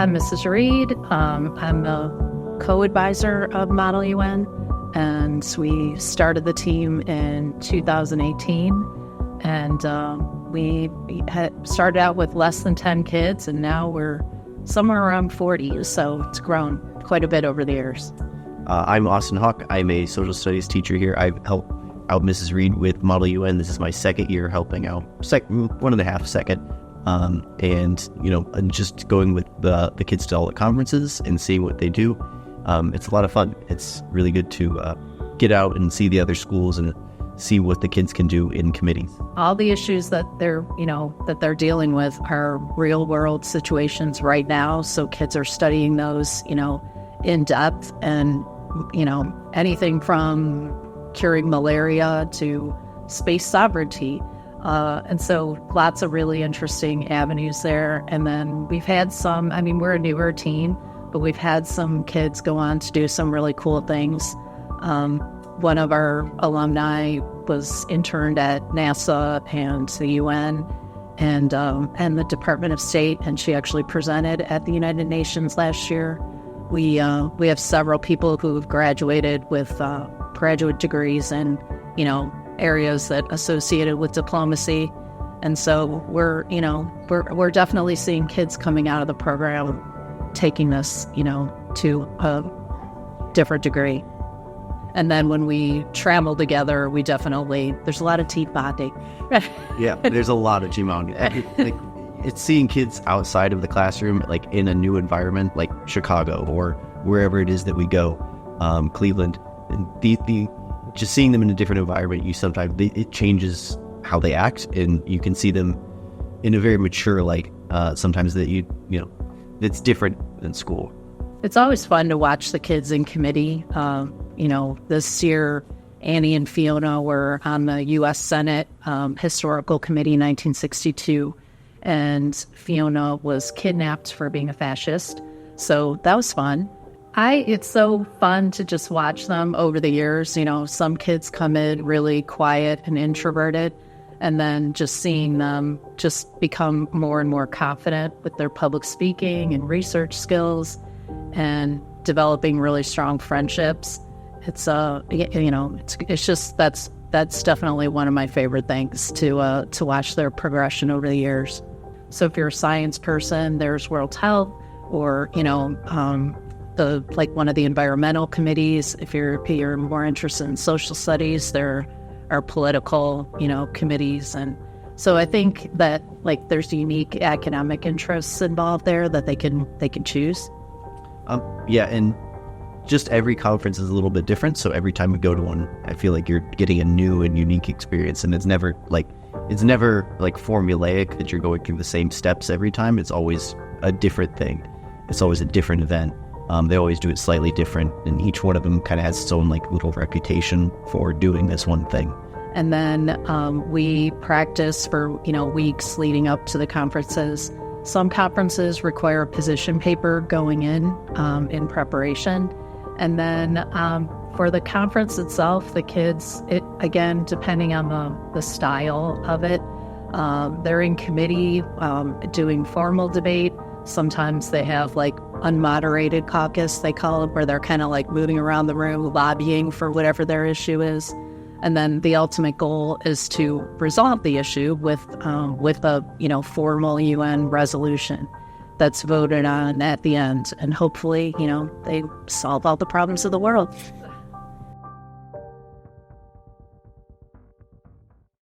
I'm Mrs. Reed. I'm the co-advisor of Model UN, and we started the team in 2018. And we had started out with less than 10 kids, and now we're somewhere around 40. So it's grown quite a bit over the years. I'm Austin Hawk. I'm a social studies teacher here. I've helped out Mrs. Reed with Model UN. This is my second year helping out, 1.5 second. And just going with the kids to all the conferences and seeing what they do. It's a lot of fun. It's really good to get out and see the other schools and see what the kids can do in committees. All the issues that they're dealing with are real world situations right now. So kids are studying those, in depth, and, anything from curing malaria to space sovereignty. And so lots of really interesting avenues there. And then we've had some, we're a newer team, but we've had some kids go on to do some really cool things. One of our alumni was interned at NASA and the UN and the Department of State, and she actually presented at the United Nations last year. We have several people who have graduated with graduate degrees in, areas that associated with diplomacy. And so we're definitely seeing kids coming out of the program taking this, to a different degree. And then when we travel together, there's a lot of team bonding. Yeah, there's a lot of team bonding. It's seeing kids outside of the classroom, like in a new environment, like Chicago or wherever it is that we go, Cleveland. And just seeing them in a different environment, it changes how they act, and you can see them in a very mature light. Sometimes that it's different than school. It's always fun to watch the kids in committee. This year, Annie and Fiona were on the U.S. Senate Historical Committee in 1962, and Fiona was kidnapped for being a fascist. So that was fun. It's so fun to just watch them over the years. Some kids come in really quiet and introverted, and then just seeing them just become more and more confident with their public speaking and research skills and developing really strong friendships. It's just that's definitely one of my favorite things to watch their progression over the years. So if you're a science person, there's World Health, or one of the environmental committees. If you're more interested in social studies, there are political, committees. And so I think that there's unique academic interests involved there that they can choose. And just every conference is a little bit different. So every time we go to one, I feel like you're getting a new and unique experience, and it's never formulaic that you're going through the same steps every time. It's always a different thing. It's always a different event. They always do it slightly different, and each one of them kind of has its own little reputation for doing this one thing. And then we practice for weeks leading up to the conferences. Some conferences require a position paper going in preparation, and then for the conference itself, the kids, again, depending on the style of it, they're in committee doing formal debate. Sometimes they have unmoderated caucus, they call it, where they're kind of moving around the room, lobbying for whatever their issue is. And then the ultimate goal is to resolve the issue with a formal UN resolution that's voted on at the end. And hopefully, they solve all the problems of the world.